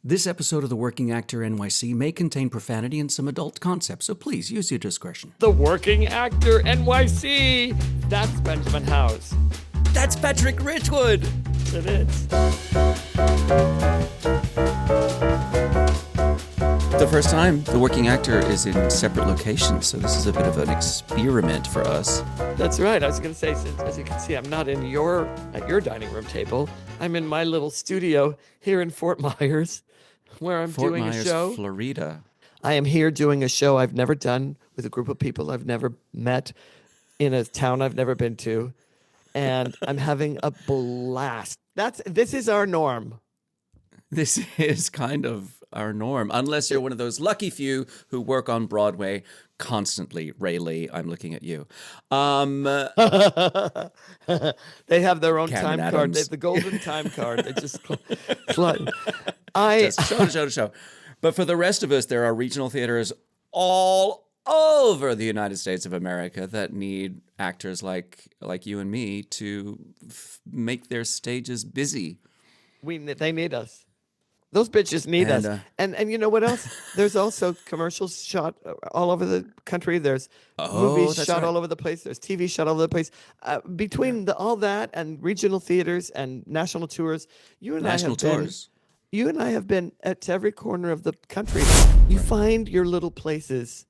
This episode of The Working Actor NYC may contain profanity and some adult concepts, so please use your discretion. The Working Actor NYC. That's Benjamin House. That's Patrick Richwood. It is. The first time The Working Actor is in separate locations, so this is a bit of an experiment for us. That's right. I was going to say, since, as you can see, I'm not at your dining room table. I'm in my little studio here in Fort Myers, where I'm doing a show. Fort Myers, Florida. I am here doing a show I've never done with a group of people I've never met in a town I've never been to, and I'm having a blast. This is our norm. This is kind of our norm, unless you're one of those lucky few who work on Broadway constantly. Ray Lee, I'm looking at you. They have their own Cameron time card. Adams. They have the golden time card. They just Just show. But for the rest of us, there are regional theaters all over the United States of America that need actors like you and me to make their stages busy. They need us. Those bitches need us. And you know what else? There's also commercials shot all over the country. There's movies shot all over the place. There's TV shot all over the place. Between all that and regional theaters and national tours, you and I have been at every corner of the country. You find your little places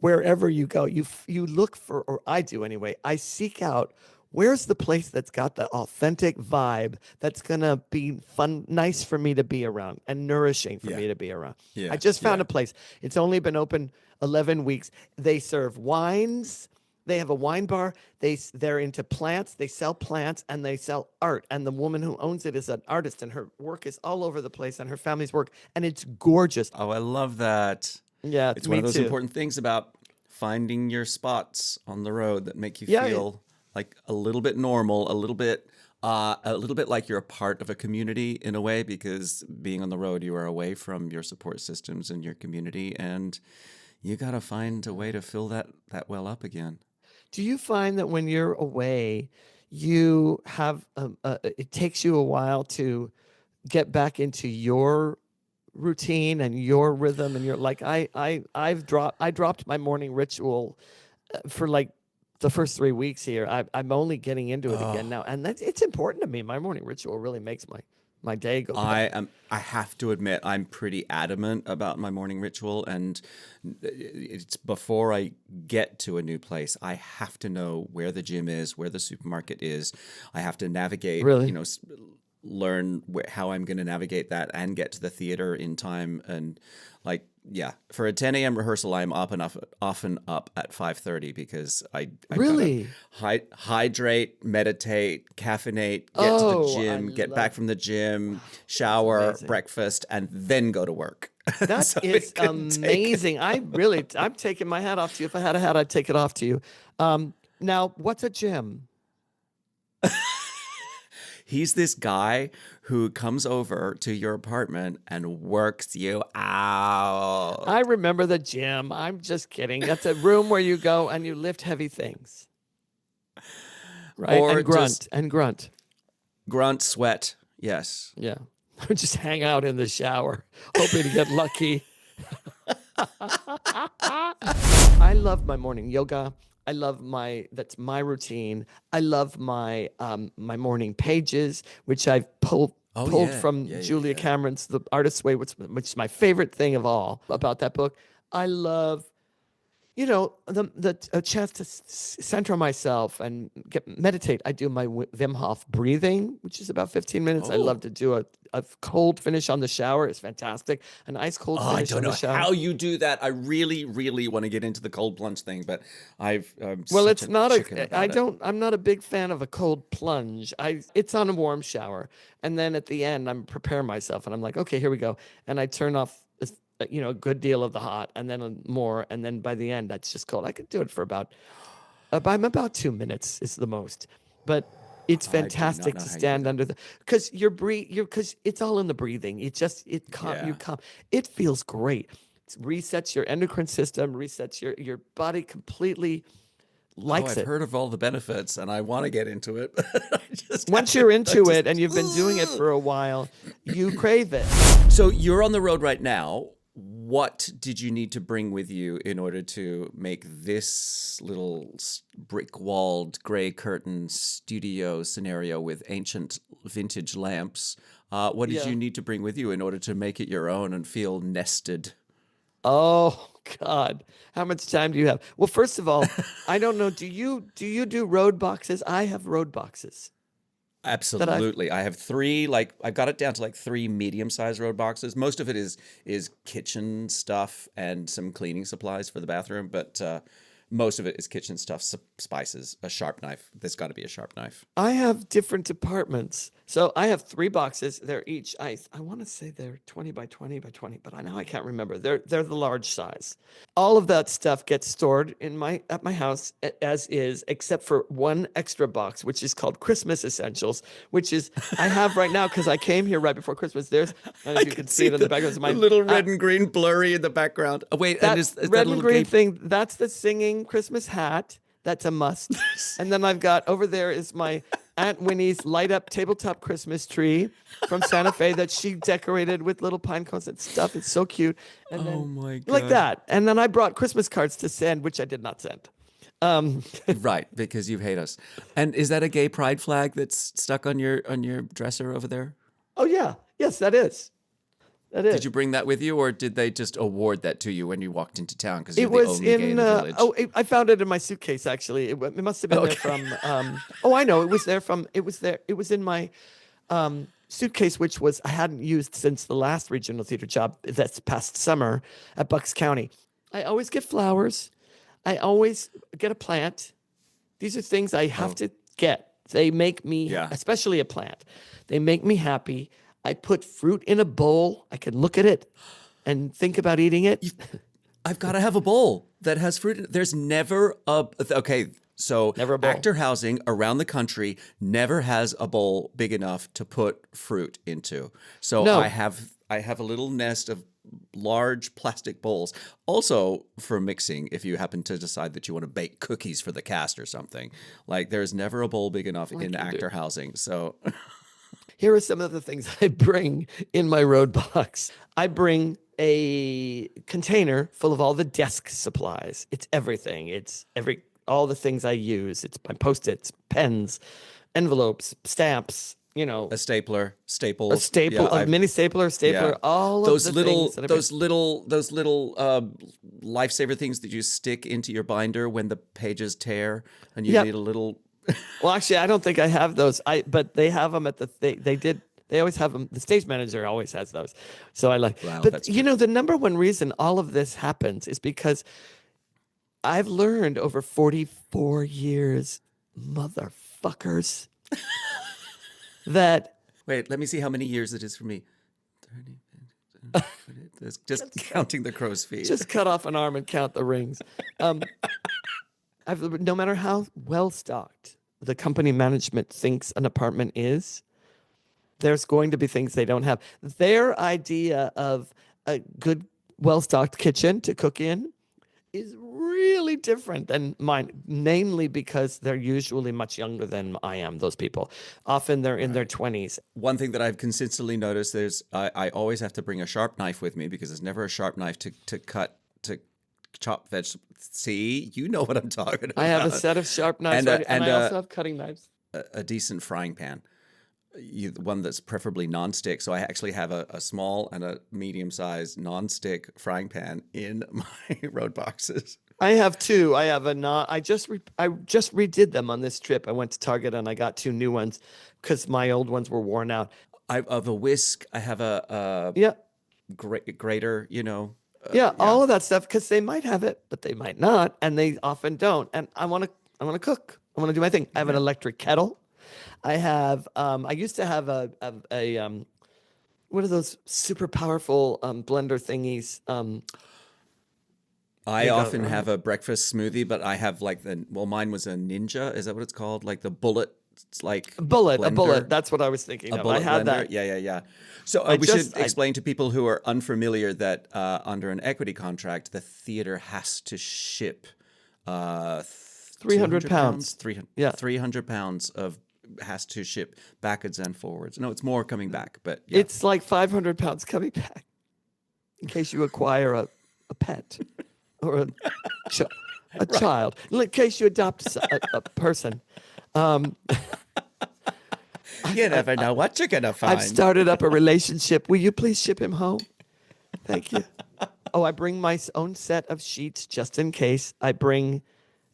wherever you go. You look for, or I do anyway, I seek out, where's the place that's got the authentic vibe that's going to be fun, nice for me to be around and nourishing for me to be around. Yeah. I just found a place. It's only been open 11 weeks. They serve wines. They have a wine bar. They're into plants. They sell plants and they sell art. And the woman who owns it is an artist, and her work is all over the place, and her family's work. And it's gorgeous. Oh, I love that. Yeah, it's one of those important things about finding your spots on the road that make you feel like a little bit normal, a little bit like you're a part of a community in a way, because being on the road, you are away from your support systems and your community, and you got to find a way to fill that well up again. Do you find that when you're away, you have it takes you a while to get back into your routine and your rhythm, and you're like, I dropped my morning ritual for like the first 3 weeks here. I'm only getting into it again now, and it's important to me. My morning ritual really makes my day go. I have to admit, I'm pretty adamant about my morning ritual, and it's before I get to a new place. I have to know where the gym is, where the supermarket is. I have to navigate, learn how I'm going to navigate that and get to the theater in time. And for a 10 a.m. rehearsal, I'm often up at 5:30 because I really hydrate, meditate, caffeinate, get to the gym, get back from the gym, shower, breakfast, and then go to work. That is amazing. I'm taking my hat off to you. If I had a hat, I'd take it off to you. Now, what's a gym? He's this guy who comes over to your apartment and works you out. I remember the gym. I'm just kidding. That's a room where you go and you lift heavy things. Right? Or and grunt. Grunt, sweat. Yes. Yeah. Just hang out in the shower, hoping to get lucky. I love my morning yoga. I love that's my routine. I love my my morning pages, which I've pulled from Julia Cameron's The Artist's Way, which is my favorite thing of all about that book. I love, a chance to center myself and meditate. I do my Wim Hof breathing, which is about 15 minutes. I love to do a cold finish on the shower. It's fantastic. An ice cold finish on the shower. I don't know how you do that. I really, really want to get into the cold plunge thing, but I'm not a big fan of a cold plunge. It's on a warm shower, and then at the end, I'm preparing myself, and I'm like, okay, here we go, and I turn off a good deal of the hot, and then more, and then by the end, that's just cold. I could do it for about 2 minutes is the most, but it's fantastic to stand under because because it's all in the breathing. You calm. It feels great. It resets your endocrine system, resets your body completely, likes I've it. heard of all the benefits, and I want to get into it. But Once you're into it and you've been doing it for a while, you crave it. So you're on the road right now. What did you need to bring with you in order to make this little brick-walled, gray curtain studio scenario with ancient vintage lamps? What did you need to bring with you in order to make it your own and feel nested? Oh God, how much time do you have? Well, first of all, I don't know. Do you do road boxes? I have road boxes. Absolutely. I have three, I've got it down to like three medium-sized road boxes. Most of it is kitchen stuff and some cleaning supplies for the bathroom, but most of it is kitchen stuff, spices, a sharp knife. There's got to be a sharp knife. I have different departments. So I have 3 boxes. They're each, I want to say they're 20 by 20 by 20, but I can't remember. They're the large size. All of that stuff gets stored at my house as is, except for one extra box, which is called Christmas Essentials, which is I have right now because I came here right before Christmas. There's, I don't know if you can see it in the background. My little red and green blurry in the background. Oh, wait, that and is red that and green thing, that's the singing Christmas hat. That's a must. And then I've got over there is my Aunt Winnie's light up tabletop Christmas tree from Santa Fe that she decorated with little pine cones and stuff. It's so cute. And then, my God. like that. And then I brought Christmas cards to send, which I did not send. Right, because you hate us. And is that a gay pride flag that's stuck on your dresser over there? Oh yeah. Yes, that is. That is. Did you bring that with you, or did they just award that to you when you walked into town? Because it was in I found it in my suitcase. Actually, it must have been there from. I know it was there from. It was in my suitcase, which I hadn't used since the last regional theater job that's past summer at Bucks County. I always get flowers. I always get a plant. These are things I have to get. They make me, especially a plant. They make me happy. I put fruit in a bowl. I can look at it and think about eating it. I've got to have a bowl that has fruit in it. There's never never a bowl. Actor housing around the country never has a bowl big enough to put fruit into. So no. I have a little nest of large plastic bowls. Also for mixing, if you happen to decide that you want to bake cookies for the cast or something. Like there's never a bowl big enough in actor housing. So here are some of the things I bring in my road box. I bring a container full of all the desk supplies. It's everything. It's all the things I use. It's my Post-its, pens, envelopes, stamps, a stapler, staples, a mini stapler, all those of the little, things those little lifesaver things that you stick into your binder when the pages tear and you need a little. Well, actually, I don't think I have those. But they have them at they always have them. The stage manager always has those. So I like, wow, but the number one reason all of this happens is because I've learned over 44 years, motherfuckers, that. Wait, let me see how many years it is for me. 30, just counting the crow's feet. Just cut off an arm and count the rings. No matter how well stocked the company management thinks an apartment is, there's going to be things they don't have. Their idea of a good, well-stocked kitchen to cook in is really different than mine, namely because they're usually much younger than I am, those people. Often they're in their 20s. One thing that I've consistently noticed is I always have to bring a sharp knife with me because there's never a sharp knife to chop vegetables. See, you know what I'm talking about. I have a set of sharp knives, and I also have cutting knives. A decent frying pan. One that's preferably non-stick. So I actually have a small and a medium-sized non-stick frying pan in my road boxes. I have 2. I have I just redid them on this trip. I went to Target and I got 2 new ones because my old ones were worn out. I have a whisk. I have a grater. All of that stuff because they might have it, but they might not, and they often don't. And I want to cook. I want to do my thing. I have an electric kettle. I have. I used to have a what are those super powerful blender thingies? I often have a breakfast smoothie, but I have mine was a Ninja. Is that what it's called? Like the bullet. It's like a bullet. That's what I was thinking of. I had blender. That. Yeah. So we should explain to people who are unfamiliar that under an equity contract, the theater has to ship 300 pounds. 300, Yeah. 300 pounds of has to ship backwards and forwards. No, it's more coming back, but yeah. It's like 500 pounds coming back in case you acquire a pet or a child, in case you adopt a person. You never know what you're going to find. I've started up a relationship. Will you please ship him home? Thank you. Oh, I bring my own set of sheets just in case.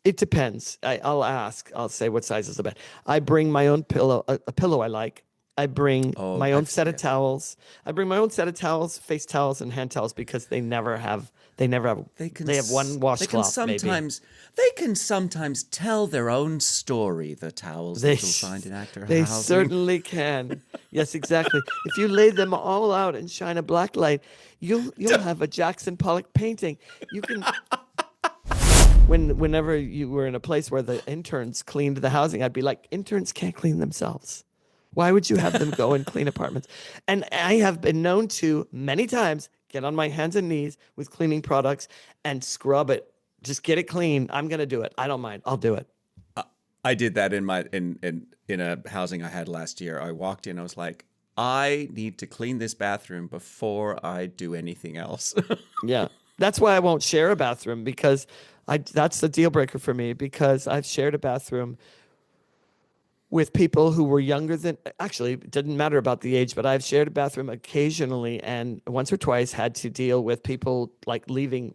It depends. I'll ask. I'll say what size is the bed. I bring my own pillow, a pillow I like. I bring my own set of towels. I bring my own set of towels, face towels, and hand towels because they have one washcloth. They can sometimes tell their own story. The towels that you'll find in actor housing. They certainly can. Yes, exactly. If you lay them all out and shine a black light, you'll have a Jackson Pollock painting. You can. Whenever you were in a place where the interns cleaned the housing, I'd be like, interns can't clean themselves. Why would you have them go and clean apartments? And I have been known to many times get on my hands and knees with cleaning products and scrub it. Just get it clean. I'm going to do it. I don't mind. I'll do it. I did that in a housing I had last year. I walked in. I was like, I need to clean this bathroom before I do anything else. Yeah. That's why I won't share a bathroom because that's the deal breaker for me because I've shared a bathroom with people who were younger than, actually, it didn't matter about the age, but I've shared a bathroom occasionally and once or twice had to deal with people like leaving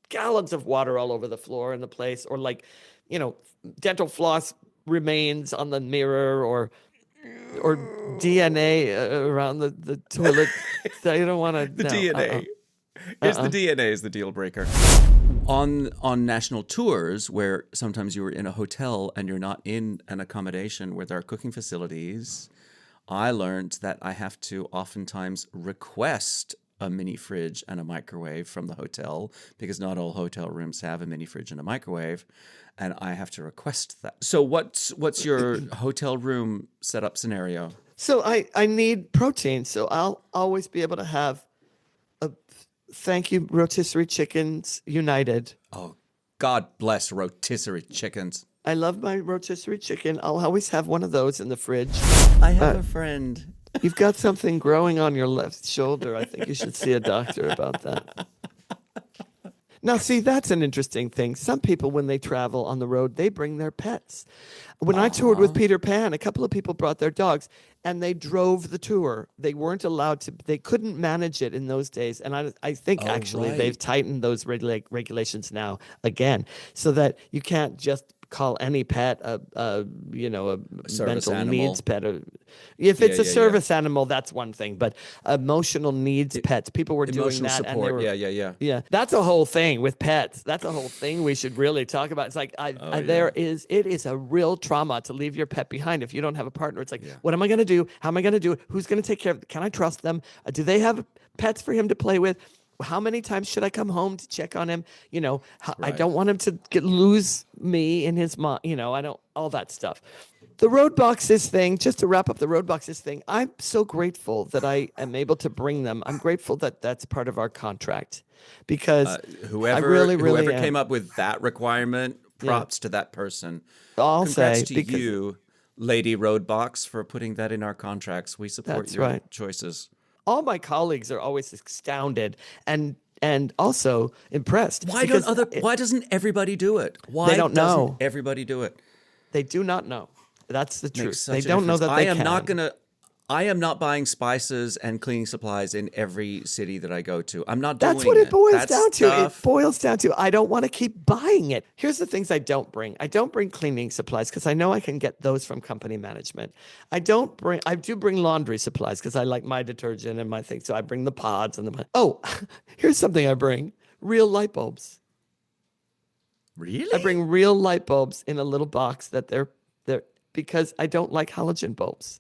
gallons of water all over the floor in the place or like, dental floss remains on the mirror or DNA around the toilet. So you don't want to. The DNA. It's the DNA is the deal breaker. On national tours where sometimes you were in a hotel and you're not in an accommodation where there are cooking facilities, I learned that I have to oftentimes request a mini fridge and a microwave from the hotel because not all hotel rooms have a mini fridge and a microwave, and I have to request that. So what's your hotel room setup scenario? So I need protein, so I'll always be able to have thank you, rotisserie chickens united. Oh, God bless rotisserie chickens. I love my rotisserie chicken. I'll always have one of those in the fridge. I have a friend. You've got something growing on your left shoulder. I think you should see a doctor about that. Now, see, that's an interesting thing. Some people, when they travel on the road, they bring their pets. When I toured with Peter Pan, a couple of people brought their dogs, and they drove the tour. They weren't allowed to. They couldn't manage it in those days. And I think, they've tightened those regulations now again so that you can't just call any pet a mental animal. Needs pet. If it's a service animal, that's one thing. But emotional needs pets, people were doing that. Support. And they were, yeah. That's a whole thing with pets. That's a whole thing we should really talk about. It's like it is a real trauma to leave your pet behind if you don't have a partner. It's like, what am I going to do? How am I going to do it? Who's going to take care of it? Can I trust them? Do they have pets for him to play with? How many times should I come home to check on him? I don't want him to lose me in his mom. I don't, all that stuff. The road boxes thing, just to wrap up the road boxes thing, I'm so grateful that I am able to bring them. I'm grateful that that's part of our contract because whoever came up with that requirement, props to that person. Congrats to you, Lady Roadbox, for putting that in our contracts. We support your choices. All my colleagues are always astounded and also impressed. Why doesn't everybody do it? Why they don't know? Doesn't everybody do it? They do not know. That's the truth. They don't know that they can. I am not buying spices and cleaning supplies in every city that I go to. I'm not doing it. That's what it boils down to. It boils down to I don't want to keep buying it. Here's the things I don't bring. I don't bring cleaning supplies because I know I can get those from company management. I do bring laundry supplies because I like my detergent and my things. So I bring the pods and here's something I bring. Real light bulbs. Really? I bring real light bulbs in a little box that they're because I don't like halogen bulbs.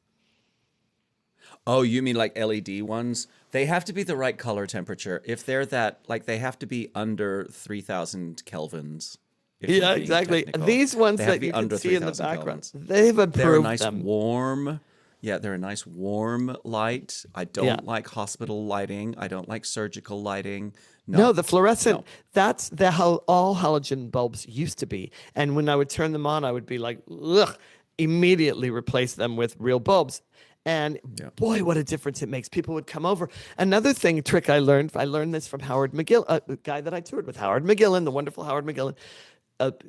Oh, you mean like LED ones? They have to be the right color temperature. If they're they have to be under 3,000 kelvins. Yeah, exactly. These ones that you can see in the background, they've improved They're a nice them. warm. Yeah, they're a nice warm light. I Yeah. don't like hospital lighting. I don't like surgical lighting. No, No, the fluorescent, no. that's how all halogen bulbs used to be. And when I would turn them on, I would be like, ugh, immediately replace them with real bulbs. And Yeah. boy, what a difference it makes. People would come over. Another trick I learned this from Howard McGill, a guy that I toured with, Howard McGillin, the wonderful Howard McGillin.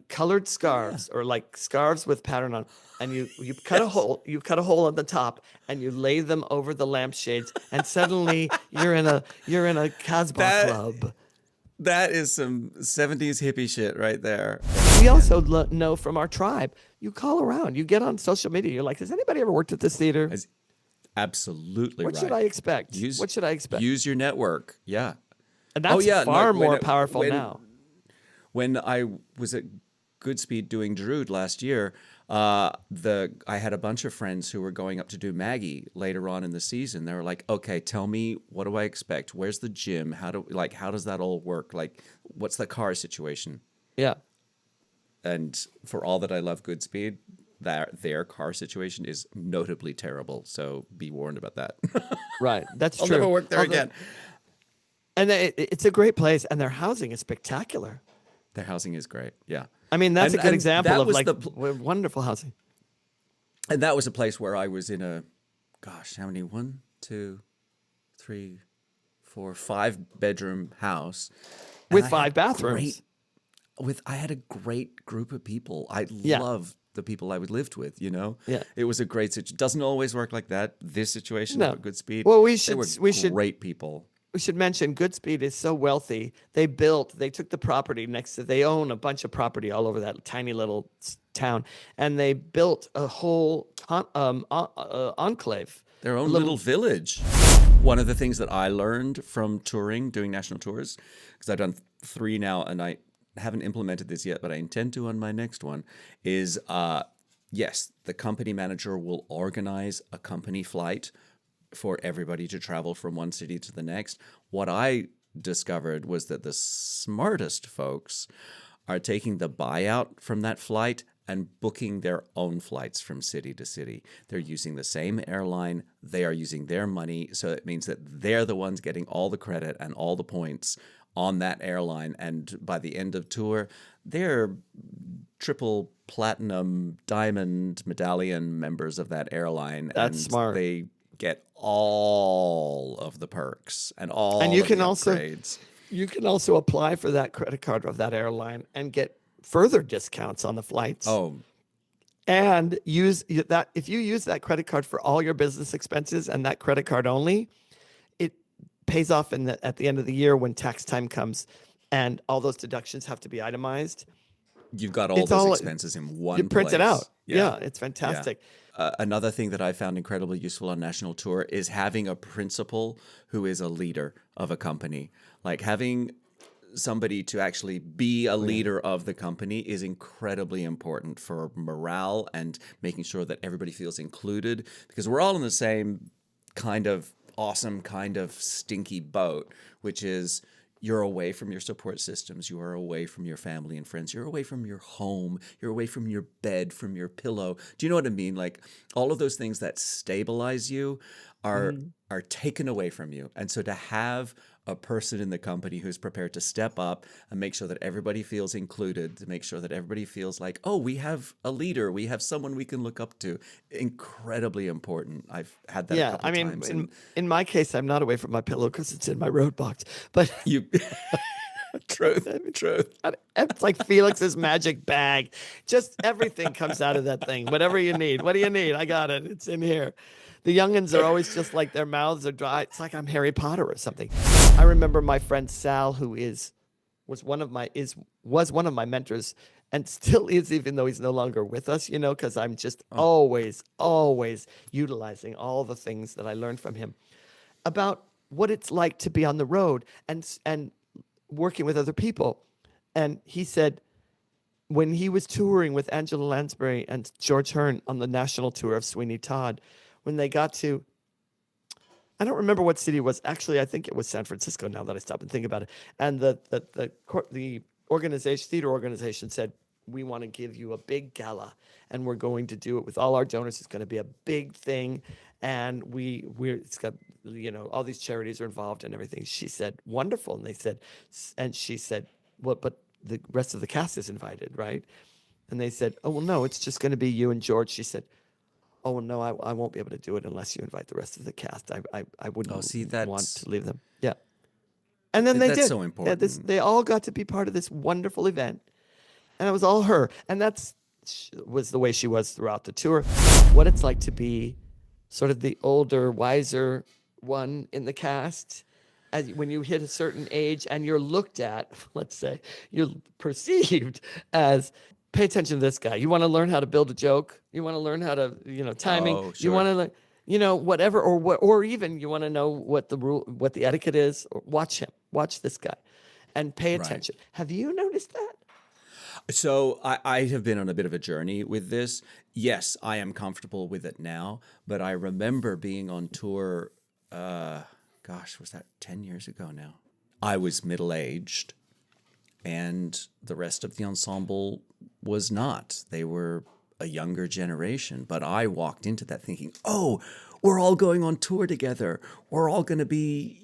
Colored Oh yeah. scarves, or like scarves with pattern on, and you cut a Yes. hole, at the top, and you lay them over the lampshades, and suddenly you're in a Casbah That club. that is some 70s hippie shit right there. We also And know from our tribe, you call around, you get on social media, you're like, has anybody ever worked at this theater? as absolutely What should right. I expect? Use What should I expect? use your network. Yeah. And Oh that's yeah, no, far more powerful now. when I was at Goodspeed doing Druid last year, I had a bunch of friends who were going up to do Maggie later on in the season. They were like, "Okay, tell me, what do I expect? Where's the gym? How does that all work? Like, what's the car situation?" Yeah. And for all that I love Goodspeed, their car situation is notably terrible. So be warned about that. Right. That's I'll true. never work there again. And it's a great place, and their housing is spectacular. Their housing is great. Yeah. I mean, that's a good example that of was like the wonderful housing. And that was a place where I was in how many? 1, 2, 3, 4, 5 bedroom house. And With I had 5 bathrooms. I had a great group of people. I Yeah. love the people I lived with, Yeah. It was a great situation. Doesn't always work like that. This situation, No. but Goodspeed. Well, They were great people. we should mention Goodspeed is so wealthy. They took the property they own a bunch of property all over that tiny little town, and they built a whole enclave. Their own little village. One of the things that I learned from touring, doing national tours, because I've done 3 now, and I haven't implemented this yet, but I intend to on my next one, is yes, the company manager will organize a company flight for everybody to travel from one city to the next. What I discovered was that the smartest folks are taking the buyout from that flight and booking their own flights from city to city. They're using the same airline. They are using their money. So it means that they're the ones getting all the credit and all the points on that airline. And by the end of tour, they're triple platinum diamond medallion members of that airline. That's and smart. They get all of the perks and all And you of the can also upgrades. you can also apply for that credit card of that airline and get further discounts on the flights. Oh, And if you use that credit card for all your business expenses and that credit card only, it pays off at the end of the year when tax time comes, and all those deductions have to be itemized. you've got all those expenses in one You print it place. out. Yeah, it's Yeah. fantastic. Another thing that I found incredibly useful on national tour is having a principal who is a leader of a company. Like having somebody to actually be a leader of the company is incredibly important for morale and making sure that everybody feels included, because we're all in the same kind of awesome, kind of stinky boat, which is you're away from your support systems. You are away from your family and friends. You're away from your home. You're away from your bed, from your pillow. Do you know what I mean? Like all of those things that stabilize you are taken away from you. And so to have a person in the company who's prepared to step up and make sure that everybody feels included, to make sure that everybody feels like, oh, we have a leader, we have someone we can look up to. Incredibly important. I've had that a couple times. In my case, I'm not away from my pillow because it's in my road box. But You, truth. it's like Felix's magic bag. Just everything comes out of that thing. Whatever you need. What do you need? I got it. It's in here. The youngins are always just like their mouths are dry. It's like I'm Harry Potter or something. I remember my friend Sal, who was one of my mentors and still is, even though he's no longer with us, because I'm just always utilizing all the things that I learned from him about what it's like to be on the road and working with other people. And he said when he was touring with Angela Lansbury and George Hearn on the national tour of Sweeney Todd, when they got to, I don't remember what city it was. Actually, I think it was San Francisco now that I stop and think about it. And the theater organization said, we want to give you a big gala, and we're going to do it with all our donors. It's going to be a big thing, and it's got, all these charities are involved and everything. She said, wonderful. And she said, well, but the rest of the cast is invited, right? And they said, oh, well, no, it's just going to be you and George. She said, oh, well, no, I won't be able to do it unless you invite the rest of the cast. I wouldn't want to leave them. Yeah. And then they did. That's so important. They all got to be part of this wonderful event. And it was all her. And was the way she was throughout the tour. What it's like to be sort of the older, wiser one in the cast. When you hit a certain age and you're looked at, let's say, you're perceived as, pay attention to this guy. You want to learn how to build a joke? You want to learn how to, timing? Oh, sure. You want to learn, whatever, or even you want to know what the etiquette is. Or watch him. Watch this guy and pay attention. Right. Have you noticed that? So I have been on a bit of a journey with this. Yes, I am comfortable with it now, but I remember being on tour, was that 10 years ago now? I was middle-aged, and the rest of the ensemble was not. They were a younger generation, but I walked into that thinking, oh, we're all going on tour together. We're all going to be,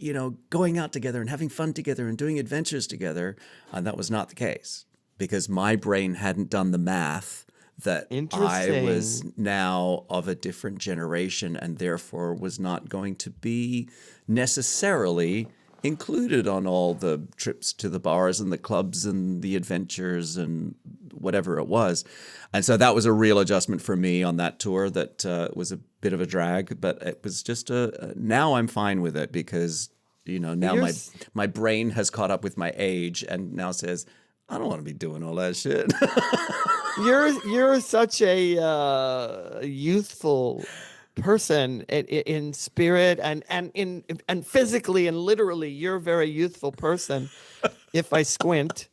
going out together and having fun together and doing adventures together. And that was not the case, because my brain hadn't done the math that I was now of a different generation and therefore was not going to be necessarily included on all the trips to the bars and the clubs and the adventures and whatever it was. And so that was a real adjustment for me on that tour that was a bit of a drag, but it was just now I'm fine with it because, now my brain has caught up with my age and now says, I don't want to be doing all that shit. You're such a youthful person in spirit and physically and literally. You're a very youthful person. If I squint.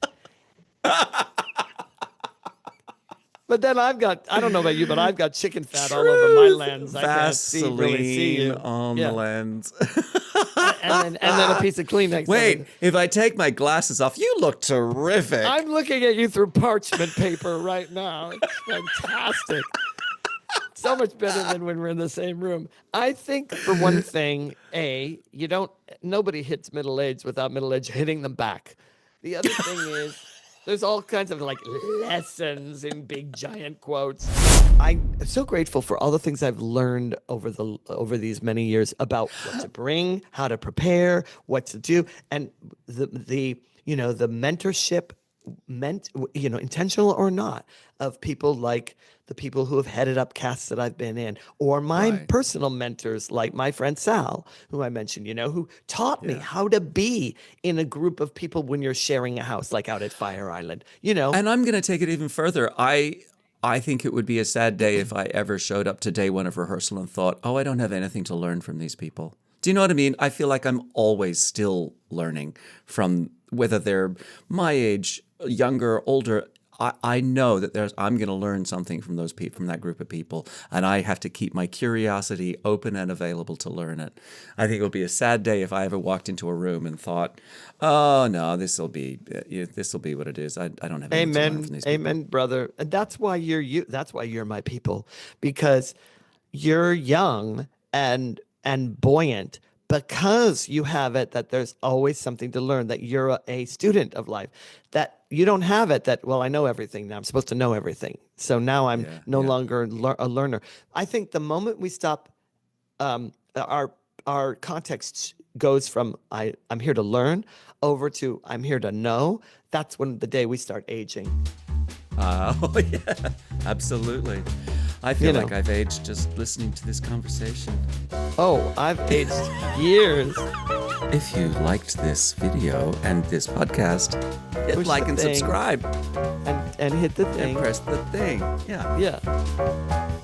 But then I don't know about you, but I've got chicken fat all over my lens. I can't really see you. On the lens. and then a piece of Kleenex. Wait, if I take my glasses off, you look terrific. I'm looking at you through parchment paper right now. It's fantastic. So much better than when we're in the same room. I think, for one thing, nobody hits middle age without middle age hitting them back. The other thing is, there's all kinds of lessons in big giant quotes. I'm so grateful for all the things I've learned over these many years about what to bring, how to prepare, what to do, and the mentorship, intentional or not, of people like the people who have headed up casts that I've been in, or my personal mentors like my friend Sal, who I mentioned, who taught me how to be in a group of people when you're sharing a house, like out at Fire Island, And I'm going to take it even further. I think it would be a sad day if I ever showed up to day one of rehearsal and thought, oh, I don't have anything to learn from these people. Do you know what I mean? I feel like I'm always still learning from, whether they're my age, younger, older. I know that I'm going to learn something from those people, from that group of people, and I have to keep my curiosity open and available to learn it. I think it would be a sad day if I ever walked into a room and thought, "Oh no, this will be what it is." I don't have anything to learn from these people. Amen, brother. And that's why you're That's why you're my people, because you're young and buoyant. Because you have it, that there's always something to learn, that you're a student of life, that you don't have it, that, well, I know everything now. I'm supposed to know everything. So now I'm no longer a learner. I think the moment we stop, our context goes from I'm here to learn over to I'm here to know. That's when the day we start aging. Oh, yeah, absolutely. I feel like I've aged just listening to this conversation. Oh, I've aged years. If you liked this video and this podcast, hit like and subscribe. And hit the thing. And press the thing. Yeah. Yeah.